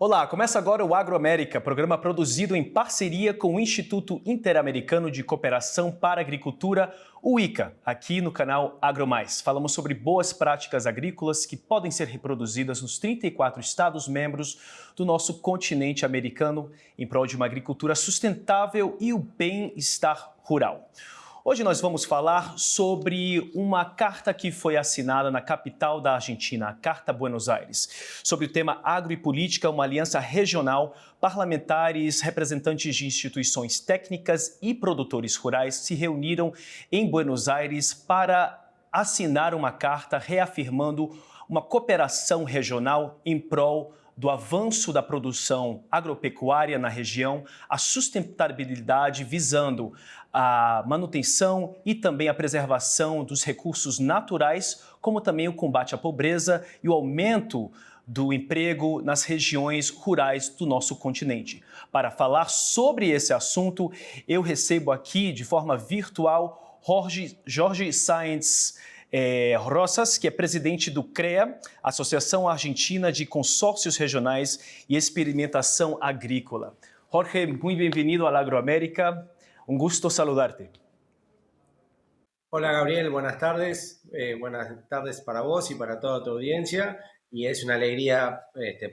Olá, começa agora o Agroamérica, programa produzido em parceria com o Instituto Interamericano de Cooperação para a Agricultura, o ICA, aqui no canal AgroMais. Falamos sobre boas práticas agrícolas que podem ser reproduzidas nos 34 Estados-membros do nosso continente americano em prol de uma agricultura sustentável e o bem-estar rural. Hoje nós vamos falar sobre uma carta que foi assinada na capital da Argentina, a Carta Buenos Aires, sobre o tema agro e política, uma aliança regional, parlamentares, representantes de instituições técnicas e produtores rurais se reuniram em Buenos Aires para assinar uma carta reafirmando uma cooperação regional em prol do avanço da produção agropecuária na região, a sustentabilidade visando a manutenção e também a preservação dos recursos naturais, como também o combate à pobreza e o aumento do emprego nas regiões rurais do nosso continente. Para falar sobre esse assunto, eu recebo aqui de forma virtual Jorge Sáenz Rosas, que é presidente do CREA, Associação Argentina de Consórcios Regionais e Experimentação Agrícola. Jorge, muy bienvenido al Agroamérica. Un gusto saludarte. Hola Gabriel, buenas tardes. Buenas tardes para vos y para toda tu audiencia. Y es una alegría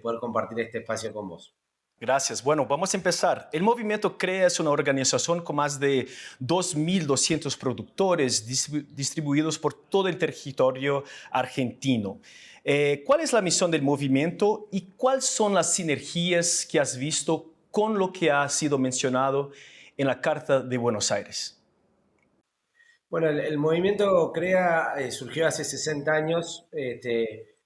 poder compartir este espacio con vos. Gracias. Bueno, vamos a empezar. El Movimiento CREA es una organización con más de 2.200 productores distribuidos por todo el territorio argentino. ¿Cuál es la misión del movimiento y cuáles son las sinergias que has visto con lo que ha sido mencionado en la Carta de Buenos Aires? Bueno, el movimiento CREA surgió hace 60 años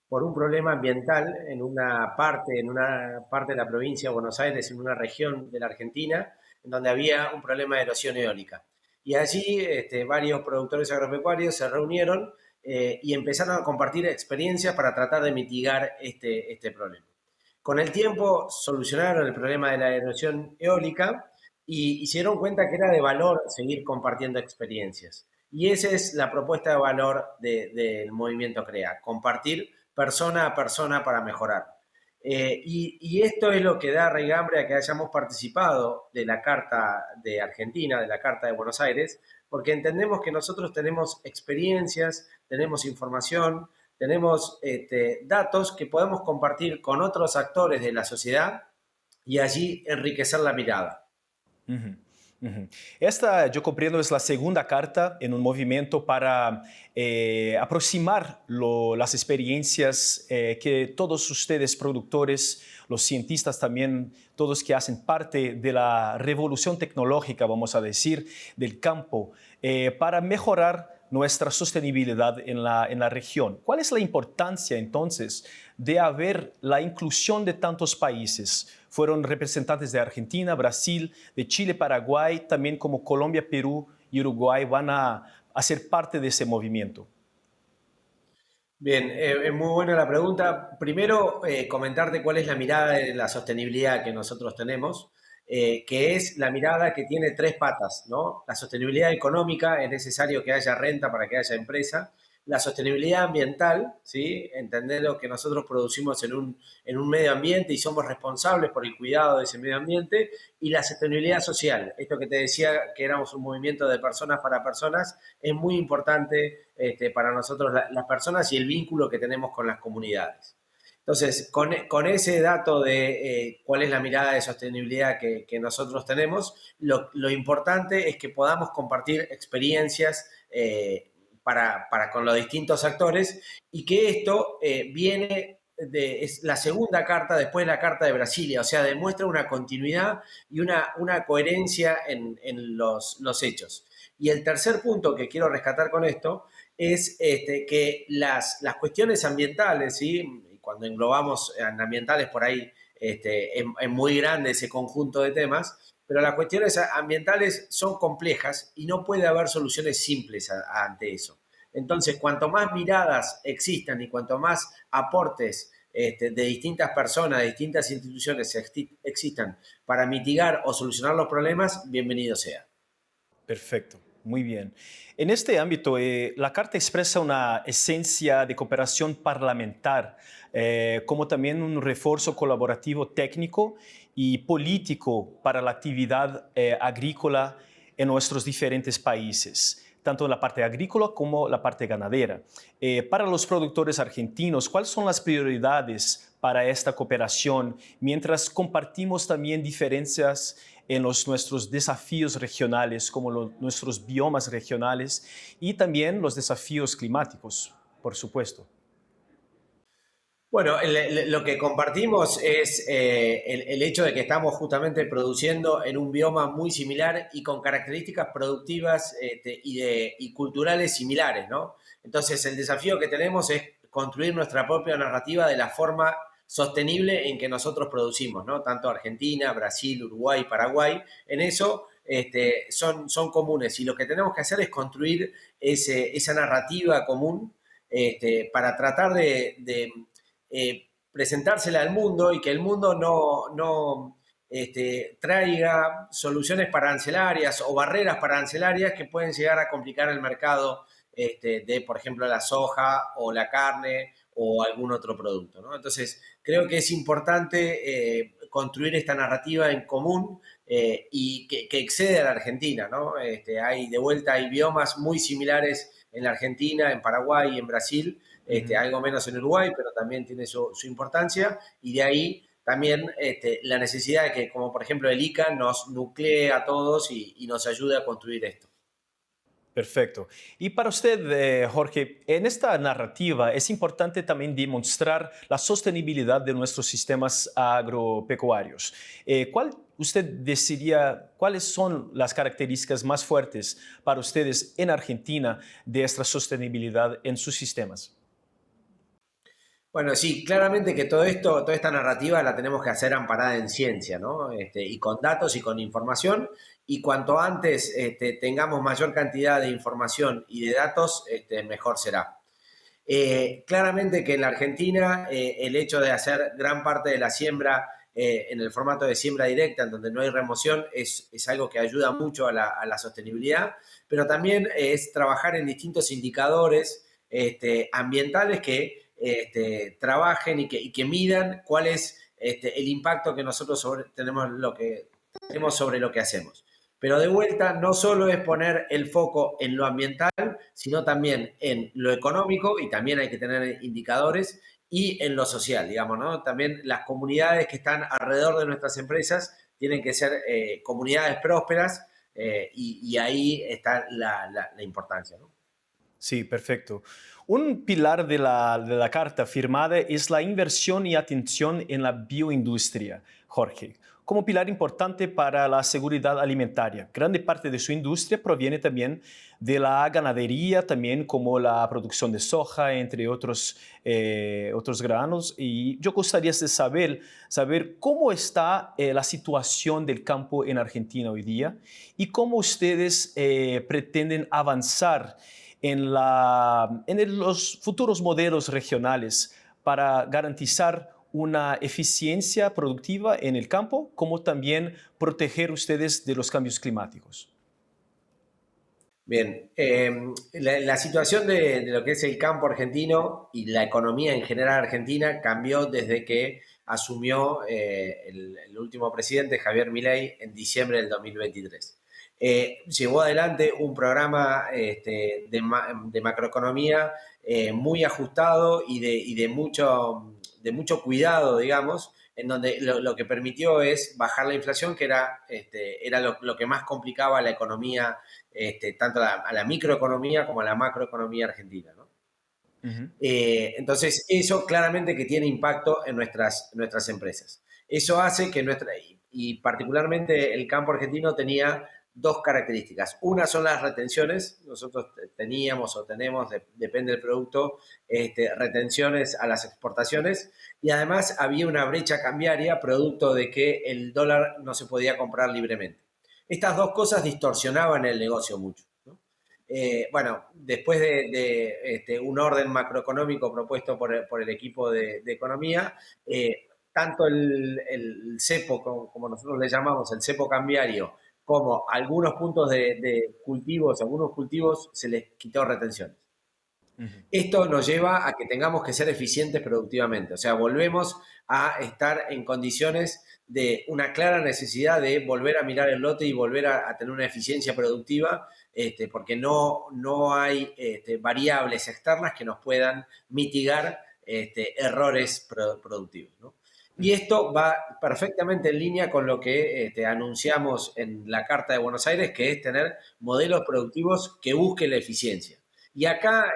por un problema ambiental en una parte de la provincia de Buenos Aires, en una región de la Argentina, en donde había un problema de erosión eólica. Y allí varios productores agropecuarios se reunieron y empezaron a compartir experiencias para tratar de mitigar este problema. Con el tiempo solucionaron el problema de la erosión eólica y se dieron cuenta que era de valor seguir compartiendo experiencias. Y esa es la propuesta de valor del movimiento CREA, compartir persona a persona para mejorar. Y esto es lo que da raigambre a que hayamos participado de la Carta de Argentina, de la Carta de Buenos Aires, porque entendemos que nosotros tenemos experiencias, tenemos información, tenemos datos que podemos compartir con otros actores de la sociedad y allí enriquecer la mirada. Uhum, uhum. Esta, yo comprendo, es la segunda carta en un movimiento para aproximar las experiencias que todos ustedes productores, los cientistas también, todos que hacen parte de la revolución tecnológica, vamos a decir, del campo, para mejorar nuestra sostenibilidad en la región. ¿Cuál es la importancia entonces de haber la inclusión de tantos países? Fueron representantes de Argentina, Brasil, de Chile, Paraguay, también como Colombia, Perú y Uruguay van a ser parte de ese movimiento. Bien, es muy buena la pregunta. Primero, comentarte cuál es la mirada de la sostenibilidad que nosotros tenemos, que es la mirada que tiene tres patas, ¿no? La sostenibilidad económica, es necesario que haya renta para que haya empresa. La sostenibilidad ambiental, ¿sí? Entendiendo que nosotros producimos en un medio ambiente y somos responsables por el cuidado de ese medio ambiente. Y la sostenibilidad social, esto que te decía que éramos un movimiento de personas para personas, es muy importante para nosotros las personas y el vínculo que tenemos con las comunidades. Entonces, con ese dato de cuál es la mirada de sostenibilidad que nosotros tenemos, lo importante es que podamos compartir experiencias para con los distintos actores y que esto es la segunda carta después de la Carta de Brasilia, o sea, demuestra una continuidad y una coherencia en los hechos. Y el tercer punto que quiero rescatar con esto es que las cuestiones ambientales, ¿sí? Cuando englobamos en ambientales por ahí es muy grande ese conjunto de temas, pero las cuestiones ambientales son complejas y no puede haber soluciones simples ante eso. Entonces, cuanto más miradas existan y cuanto más aportes de distintas personas, de distintas instituciones existan para mitigar o solucionar los problemas, bienvenido sea. Perfecto. Muy bien. En este ámbito, la Carta expresa una esencia de cooperación parlamentar, como también un refuerzo colaborativo técnico y político para la actividad agrícola en nuestros diferentes países, tanto la parte agrícola como la parte ganadera. Para los productores argentinos, ¿cuáles son las prioridades para esta cooperación mientras compartimos también diferencias en nuestros desafíos regionales, como nuestros biomas regionales y también los desafíos climáticos, por supuesto? Bueno, lo que compartimos es el hecho de que estamos justamente produciendo en un bioma muy similar y con características productivas y culturales similares, ¿no? Entonces, el desafío que tenemos es construir nuestra propia narrativa de la forma sostenible en que nosotros producimos, ¿no? Tanto Argentina, Brasil, Uruguay, Paraguay, en eso son comunes y lo que tenemos que hacer es construir esa narrativa común para tratar de presentársela al mundo y que el mundo no traiga soluciones parancelarias o barreras parancelarias que pueden llegar a complicar el mercado de, por ejemplo, la soja o la carne o algún otro producto, ¿no? Entonces, creo que es importante construir esta narrativa en común y que excede a la Argentina, ¿no? Hay biomas muy similares en la Argentina, en Paraguay y en Brasil, Ujú. algo menos en Uruguay, pero también tiene su importancia, y de ahí también la necesidad de que, como por ejemplo el ICA, nos nuclee a todos y nos ayude a construir esto. Perfecto. Y para usted, Jorge, en esta narrativa es importante también demostrar la sostenibilidad de nuestros sistemas agropecuarios. ¿Cuál usted decidiría, cuáles son las características más fuertes para ustedes en Argentina de esta sostenibilidad en sus sistemas? Bueno, sí, claramente que todo esto, toda esta narrativa la tenemos que hacer amparada en ciencia, ¿no? Y con datos y con información, y cuanto antes tengamos mayor cantidad de información y de datos, mejor será. Claramente que en la Argentina el hecho de hacer gran parte de la siembra en el formato de siembra directa, en donde no hay remoción, es algo que ayuda mucho a la sostenibilidad, pero también es trabajar en distintos indicadores ambientales que trabajen y que midan cuál es el impacto que nosotros tenemos sobre lo que hacemos. Pero de vuelta, no solo es poner el foco en lo ambiental, sino también en lo económico, y también hay que tener indicadores, y en lo social, digamos, ¿no? También las comunidades que están alrededor de nuestras empresas tienen que ser comunidades prósperas y ahí está la importancia, ¿no? Sí, perfecto. Un pilar de la carta firmada es la inversión y atención en la bioindustria, Jorge, como pilar importante para la seguridad alimentaria. Grande parte de su industria proviene también de la ganadería, también como la producción de soja, entre otros granos. Y yo gustaría saber cómo está la situación del campo en Argentina hoy día y cómo ustedes pretenden avanzar en los futuros modelos regionales para garantizar una eficiencia productiva en el campo, como también proteger ustedes de los cambios climáticos. Bien, la situación de lo que es el campo argentino y la economía en general argentina cambió desde que asumió el último presidente, Javier Milei, en diciembre del 2023. Llevó adelante un programa de macroeconomía muy ajustado de mucho cuidado, digamos, en donde lo que permitió es bajar la inflación, que era lo que más complicaba la economía tanto a la microeconomía como a la macroeconomía argentina, ¿no? Ujú. Entonces, eso claramente que tiene impacto en nuestras empresas. Eso hace que y particularmente el campo argentino tenía dos características. Una son las retenciones. Nosotros teníamos o tenemos, depende del producto, retenciones a las exportaciones. Y además había una brecha cambiaria producto de que el dólar no se podía comprar libremente. Estas dos cosas distorsionaban el negocio mucho, ¿no? Bueno, después de un orden macroeconómico propuesto por el equipo de economía, tanto el cepo, como nosotros le llamamos, el cepo cambiario, como algunos puntos de cultivos, algunos cultivos se les quitó retenciones. Ujú. Esto nos lleva a que tengamos que ser eficientes productivamente, o sea, volvemos a estar en condiciones de una clara necesidad de volver a mirar el lote y volver a tener una eficiencia productiva, porque no hay variables externas que nos puedan mitigar errores productivos, ¿no? Y esto va perfectamente en línea con lo que anunciamos en la Carta de Buenos Aires, que es tener modelos productivos que busquen la eficiencia. Y acá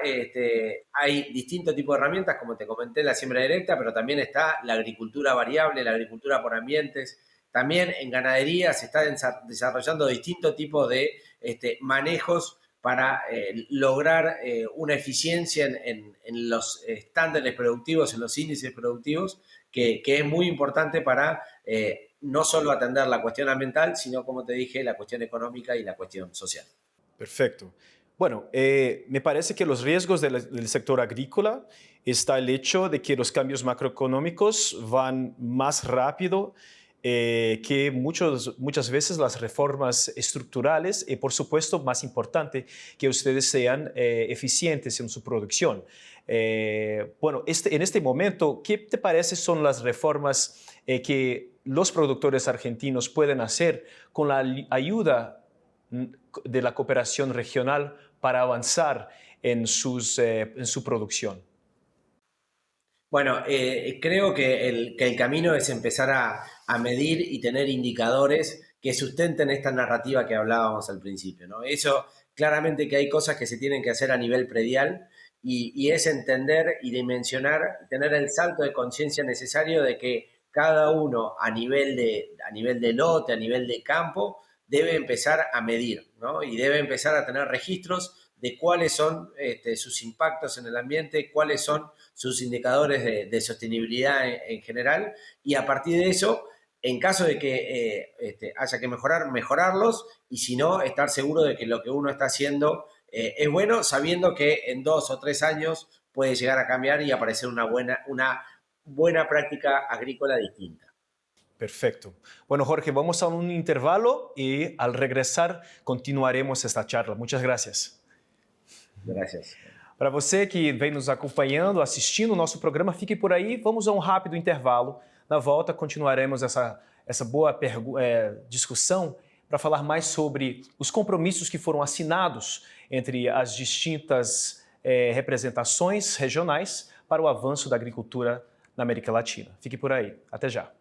hay distintos tipos de herramientas, como te comenté, la siembra directa, pero también está la agricultura variable, la agricultura por ambientes. También en ganadería se está desarrollando distintos tipos de manejos para lograr una eficiencia en los estándares productivos, en los índices productivos, que es muy importante para no solo atender la cuestión ambiental, sino, como te dije, la cuestión económica y la cuestión social. Perfecto. Bueno, me parece que los riesgos del sector agrícola está el hecho de que los cambios macroeconómicos van más rápido que muchas veces las reformas estructurales y, por supuesto, más importante, que ustedes sean eficientes en su producción. Bueno, en este momento, ¿qué te parece son las reformas que los productores argentinos pueden hacer con la ayuda de la cooperación regional para avanzar en su producción? Bueno, creo que el camino es empezar a medir y tener indicadores que sustenten esta narrativa que hablábamos al principio, ¿no? Eso, claramente que hay cosas que se tienen que hacer a nivel predial y es entender y dimensionar, tener el salto de conciencia necesario de que cada uno a nivel de lote, a nivel de campo, debe empezar a medir, ¿no? Y debe empezar a tener registros de cuáles son sus impactos en el ambiente, cuáles son sus indicadores de sostenibilidad en general, y a partir de eso, en caso de que haya que mejorarlos, y si no, estar seguro de que lo que uno está haciendo es bueno, sabiendo que en 2 o 3 años puede llegar a cambiar y aparecer una buena práctica agrícola distinta. Perfecto. Bueno, Jorge, vamos a un intervalo y al regresar continuaremos esta charla. Muchas gracias. Gracias. Para você que vem nos acompanhando, assistindo o nosso programa, fique por aí. Vamos a um rápido intervalo. Na volta, continuaremos essa boa discussão para falar mais sobre os compromissos que foram assinados entre as distintas representações regionais para o avanço da agricultura na América Latina. Fique por aí. Até já.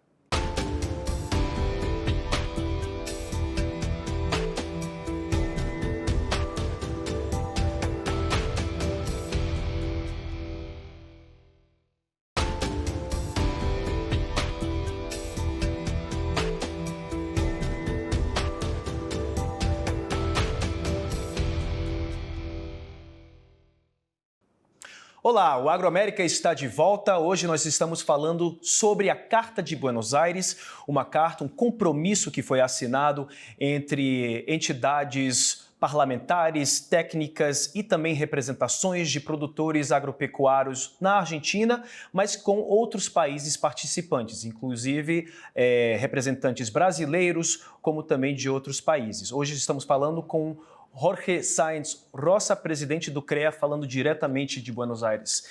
Olá, o Agroamérica está de volta. Hoje nós estamos falando sobre a Carta de Buenos Aires, uma carta, um compromisso que foi assinado entre entidades parlamentares, técnicas e também representações de produtores agropecuários na Argentina, mas com outros países participantes, inclusive representantes brasileiros, como também de outros países. Hoje estamos falando com Jorge Sáenz Rosa, presidente do CREA, falando diretamente de Buenos Aires.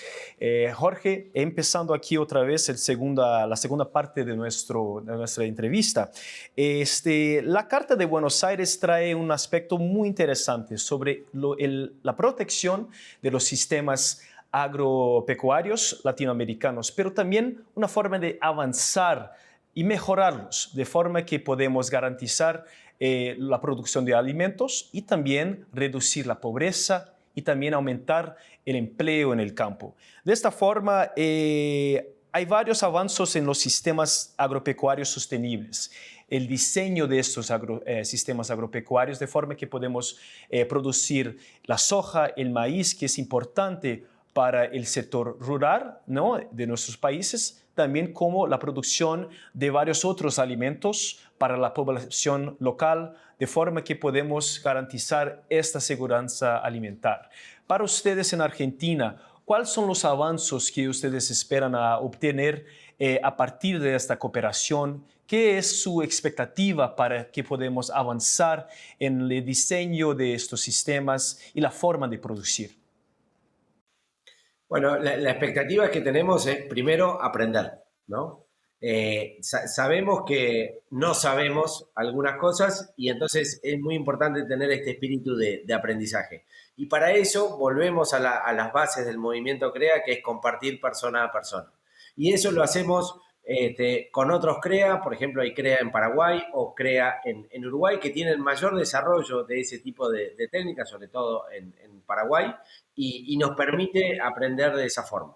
Jorge, empezando aquí otra vez la segunda parte de nuestra entrevista, la Carta de Buenos Aires trae un aspecto muy interesante sobre la protección de los sistemas agropecuarios latinoamericanos, pero también una forma de avanzar y mejorarlos, de forma que podemos garantizar la producción de alimentos y también reducir la pobreza y también aumentar el empleo en el campo. De esta forma, hay varios avances en los sistemas agropecuarios sostenibles. El diseño de estos sistemas agropecuarios de forma que podemos producir la soja, el maíz, que es importante para el sector rural, ¿no?, de nuestros países, también como la producción de varios otros alimentos para la población local, de forma que podemos garantizar esta seguridad alimentar. Para ustedes en Argentina, ¿cuáles son los avances que ustedes esperan a obtener a partir de esta cooperación ¿Qué es su expectativa para que podamos avanzar en el diseño de estos sistemas y la forma de producir? Bueno, la expectativa que tenemos es primero aprender, ¿no? Sabemos que no sabemos algunas cosas y entonces es muy importante tener este espíritu de aprendizaje. Y para eso volvemos a las bases del movimiento CREA, que es compartir persona a persona. Y eso lo hacemos con otros CREA, por ejemplo, hay CREA en Paraguay o CREA en Uruguay, que tienen mayor desarrollo de ese tipo de técnicas, sobre todo en Paraguay, y nos permite aprender de esa forma.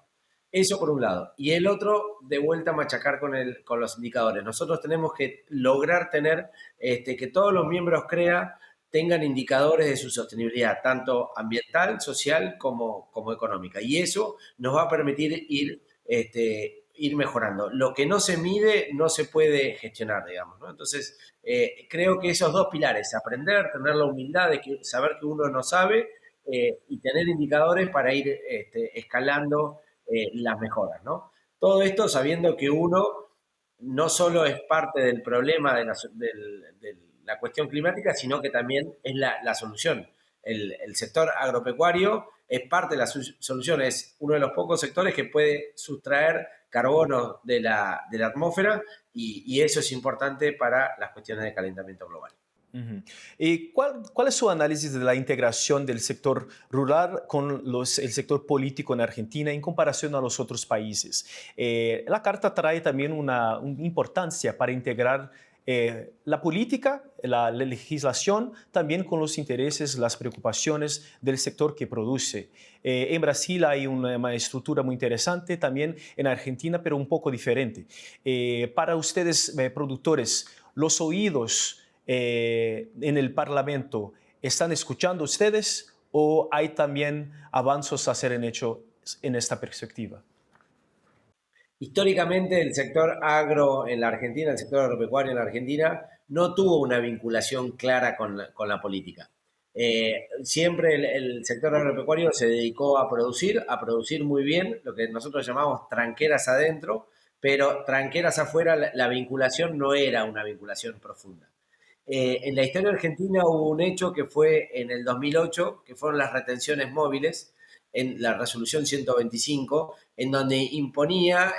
Eso por un lado. Y el otro, de vuelta a machacar con los indicadores. Nosotros tenemos que lograr tener que todos los miembros CREA tengan indicadores de su sostenibilidad, tanto ambiental, social como económica. Y eso nos va a permitir ir mejorando. Lo que no se mide no se puede gestionar, digamos, ¿no? Entonces, creo que esos dos pilares, aprender, tener la humildad de saber que uno no sabe y tener indicadores para ir escalando las mejoras, ¿no? Todo esto sabiendo que uno no solo es parte del problema de la cuestión climática, sino que también es la solución. El sector agropecuario es parte de la solución, es uno de los pocos sectores que puede sustraer carbono de la atmósfera y eso es importante para las cuestiones de calentamiento global. Ujú. ¿Y cuál es su análisis de la integración del sector rural con el sector político en Argentina en comparación a los otros países? La carta trae también una importancia para integrar la política, la legislación, también con los intereses, las preocupaciones del sector que produce. En Brasil hay una estructura muy interesante, también en Argentina, pero un poco diferente. Para ustedes, productores, los oídos en el Parlamento, ¿están escuchando ustedes o hay también avances a ser hecho en esta perspectiva? Históricamente el sector agro en la Argentina, el sector agropecuario en la Argentina, no tuvo una vinculación clara con la política. Siempre el sector agropecuario se dedicó a producir muy bien, lo que nosotros llamamos tranqueras adentro, pero tranqueras afuera la vinculación no era una vinculación profunda. En la historia argentina hubo un hecho que fue en el 2008, que fueron las retenciones móviles, en la resolución 125, en donde imponía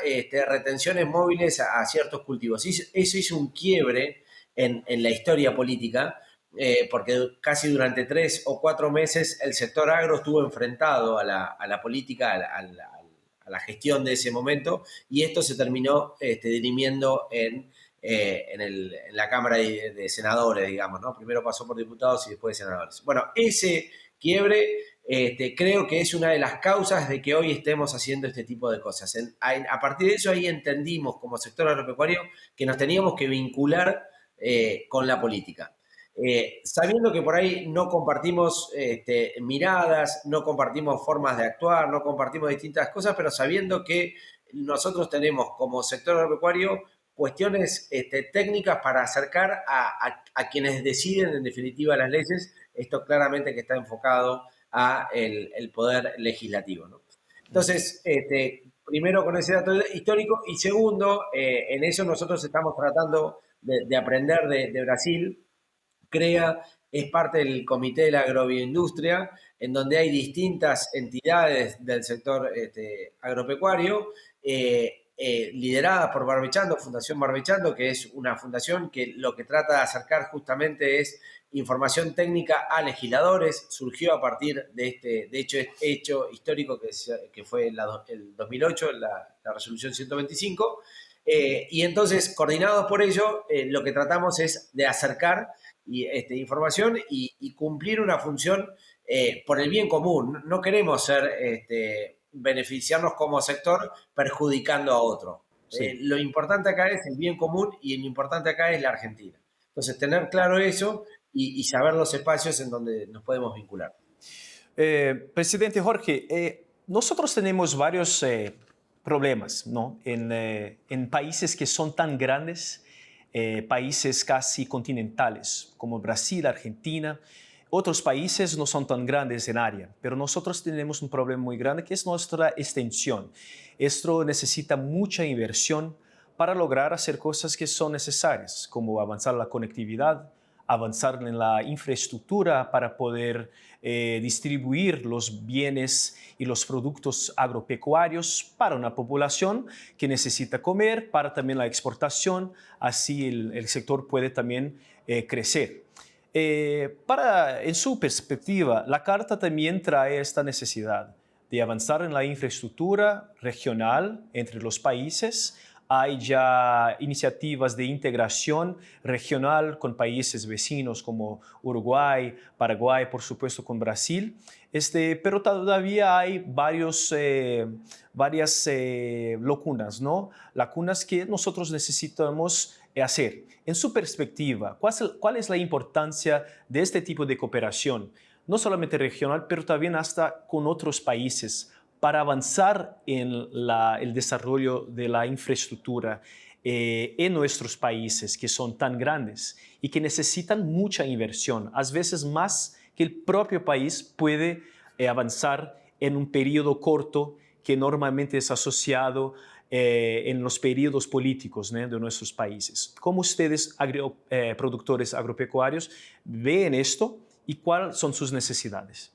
retenciones móviles a ciertos cultivos. Eso hizo un quiebre en la historia política, porque casi durante 3 o 4 meses el sector agro estuvo enfrentado a la política, a la gestión de ese momento, y esto se terminó dirimiendo en la Cámara de Senadores, digamos, ¿no? Primero pasó por diputados y después de senadores. Bueno, ese quiebre creo que es una de las causas de que hoy estemos haciendo este tipo de cosas. A partir de eso ahí entendimos como sector agropecuario que nos teníamos que vincular con la política. Sabiendo que por ahí no compartimos miradas, no compartimos formas de actuar, no compartimos distintas cosas, pero sabiendo que nosotros tenemos como sector agropecuario cuestiones técnicas para acercar a quienes deciden en definitiva las leyes, esto claramente que está enfocado a el poder legislativo, ¿no? Entonces, primero con ese dato histórico y segundo, en eso nosotros estamos tratando de aprender de Brasil. CREA es parte del Comité de la Agrobioindustria, en donde hay distintas entidades del sector agropecuario, lideradas por Barbechando, Fundación Barbechando, que es una fundación que lo que trata de acercar justamente es información técnica a legisladores. Surgió a partir de este hecho histórico que fue el 2008, la resolución 125. Y entonces, coordinados por ello, lo que tratamos es de acercar información y cumplir una función por el bien común. No queremos beneficiarnos como sector perjudicando a otro. Sí. Lo importante acá es el bien común y lo importante acá es la Argentina. Entonces, tener claro eso y saber los espacios en donde nos podemos vincular. Presidente Jorge, nosotros tenemos varios problemas, ¿no? En países que son tan grandes, países casi continentales como Brasil, Argentina. Otros países no son tan grandes en área, pero nosotros tenemos un problema muy grande que es nuestra extensión. Esto necesita mucha inversión para lograr hacer cosas que son necesarias, como avanzar la conectividad, avanzar en la infraestructura para poder distribuir los bienes y los productos agropecuarios para una población que necesita comer, para también la exportación, así el sector puede también crecer. En su perspectiva, la Carta también trae esta necesidad de avanzar en la infraestructura regional entre los países. Hay ya iniciativas de integración regional con países vecinos como Uruguay, Paraguay, por supuesto con Brasil. Pero todavía hay varias lacunas, ¿no? Lacunas que nosotros necesitamos hacer. En su perspectiva, ¿cuál es la importancia de este tipo de cooperación? No solamente regional, pero también hasta con otros países, para avanzar en el desarrollo de la infraestructura en nuestros países que son tan grandes y que necesitan mucha inversión, a veces más que el propio país puede avanzar en un periodo corto que normalmente es asociado en los periodos políticos, ¿no?, de nuestros países. ¿Cómo ustedes, productores agropecuarios, ven esto y cuáles son sus necesidades?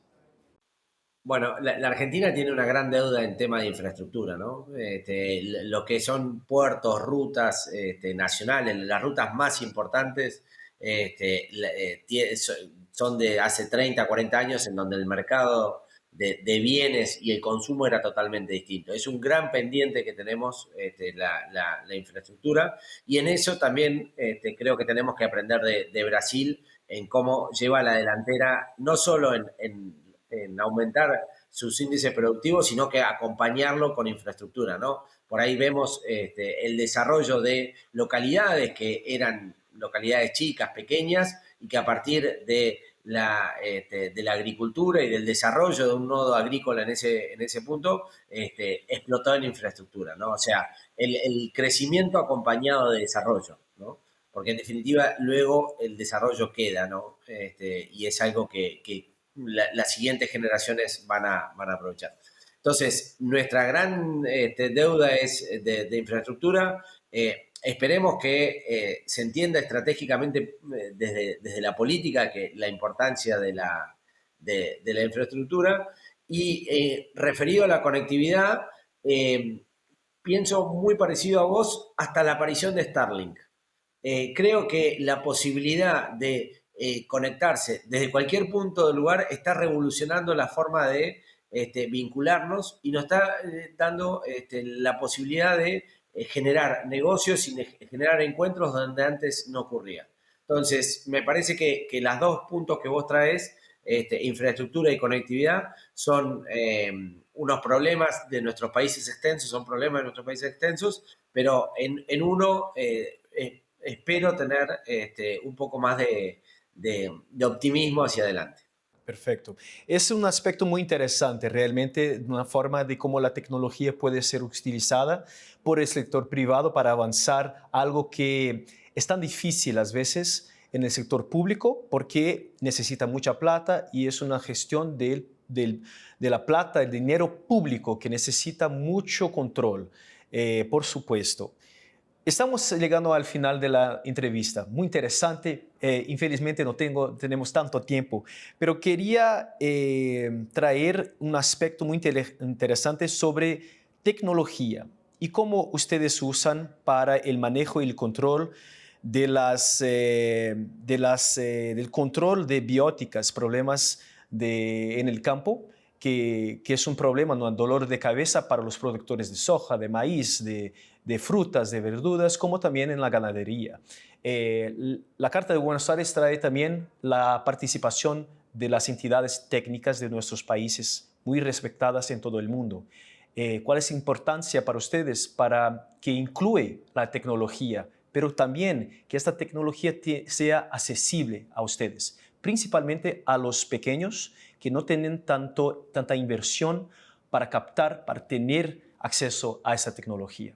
Bueno, la Argentina tiene una gran deuda en tema de infraestructura, ¿no? Lo que son puertos, rutas nacionales, las rutas más importantes son de hace 30, 40 años en donde el mercado de bienes y el consumo era totalmente distinto. Es un gran pendiente que tenemos la infraestructura y en eso también creo que tenemos que aprender de Brasil en cómo lleva la delantera, no solo en aumentar sus índices productivos, sino que acompañarlo con infraestructura, ¿no? Por ahí vemos el desarrollo de localidades que eran localidades chicas, pequeñas, y que a partir de la agricultura y del desarrollo de un nodo agrícola en ese punto, explotó en infraestructura, ¿no? O sea, el crecimiento acompañado de desarrollo, ¿no? Porque en definitiva luego el desarrollo queda, ¿no? Y es algo que las siguientes generaciones van a aprovechar. Entonces, nuestra gran deuda es de infraestructura. Esperemos que se entienda estratégicamente desde la política que la importancia de la infraestructura. Y referido a la conectividad, pienso muy parecido a vos hasta la aparición de Starlink. Creo que la posibilidad de conectarse desde cualquier punto del lugar está revolucionando la forma de vincularnos y nos está dando la posibilidad de generar negocios y generar encuentros donde antes no ocurría. Entonces, me parece que las dos puntos que vos traes, infraestructura y conectividad, son unos problemas de nuestros países extensos, son problemas de nuestros países extensos, pero en uno espero tener un poco más de optimismo hacia adelante. Perfecto. Es un aspecto muy interesante, realmente, una forma de cómo la tecnología puede ser utilizada por el sector privado para avanzar algo que es tan difícil a veces en el sector público porque necesita mucha plata y es una gestión de la plata, el dinero público que necesita mucho control, por supuesto. Estamos llegando al final de la entrevista, muy interesante. Infelizmente no tenemos tanto tiempo, pero quería traer un aspecto muy interesante sobre tecnología y cómo ustedes usan para el manejo y el control del control de bióticas, problemas en el campo, que es un problema, ¿no?, un dolor de cabeza para los productores de soja, de maíz, de frutas, de verduras, como también en la ganadería. La Carta de Buenos Aires trae también la participación de las entidades técnicas de nuestros países, muy respetadas en todo el mundo. ¿Cuál es la importancia para ustedes para que incluya la tecnología, pero también que esta tecnología sea accesible a ustedes, principalmente a los pequeños que no tienen tanta inversión para captar, para tener acceso a esa tecnología?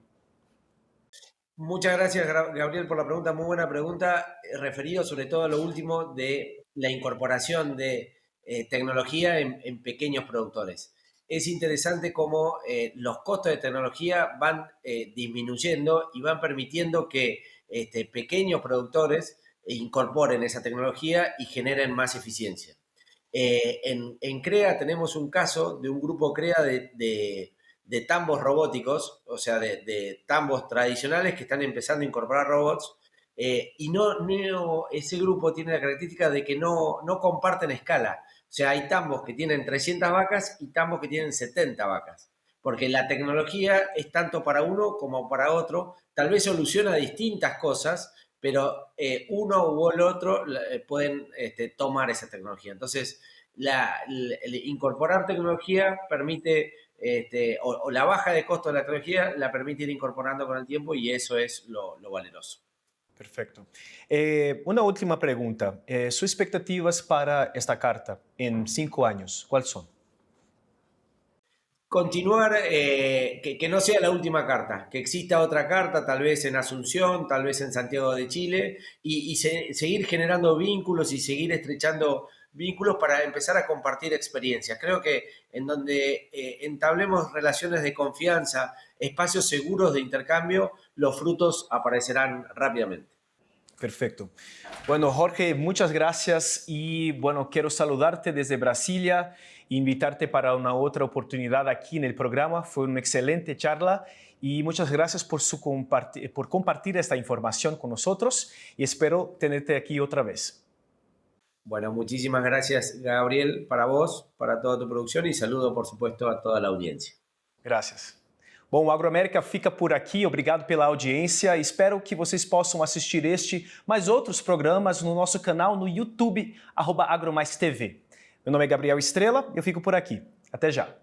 Muchas gracias, Gabriel, por la pregunta. Muy buena pregunta, referido sobre todo a lo último de la incorporación de tecnología en pequeños productores. es interesante cómo los costos de tecnología van disminuyendo y van permitiendo que pequeños productores incorporen esa tecnología y generen más eficiencia. En CREA tenemos un caso de un grupo CREA de tambos robóticos, o sea, de tambos tradicionales que están empezando a incorporar robots, y ese grupo tiene la característica de que no comparten escala. O sea, hay tambos que tienen 300 vacas y tambos que tienen 70 vacas, porque la tecnología es tanto para uno como para otro, tal vez soluciona distintas cosas, pero uno u el otro pueden tomar esa tecnología. Entonces, el incorporar tecnología permite, o la baja de costo de la tecnología la permite ir incorporando con el tiempo y eso es lo valeroso. Perfecto. Una última pregunta. ¿Sus expectativas para esta carta en 5 años, cuáles son? Continuar, que no sea la última carta, que exista otra carta, tal vez en Asunción, tal vez en Santiago de Chile, y seguir generando vínculos y seguir estrechando vínculos para empezar a compartir experiencias. Creo que en donde entablemos relaciones de confianza, espacios seguros de intercambio, los frutos aparecerán rápidamente. Perfecto. Bueno, Jorge, muchas gracias y bueno, quiero saludarte desde Brasilia e invitarte para una otra oportunidad aquí en el programa. Fue una excelente charla y muchas gracias por compartir esta información con nosotros y espero tenerte aquí otra vez. Bueno, muchísimas gracias, Gabriel, para vos, para toda tu producción y saludo, por supuesto, a toda la audiencia. Gracias. Bom, o Agroamérica fica por aqui. Obrigado pela audiência. Espero que vocês possam assistir este, mais outros programas no nosso canal no YouTube, @AgroMaisTV. Meu nome é Gabriel Estrela e eu fico por aqui. Até já.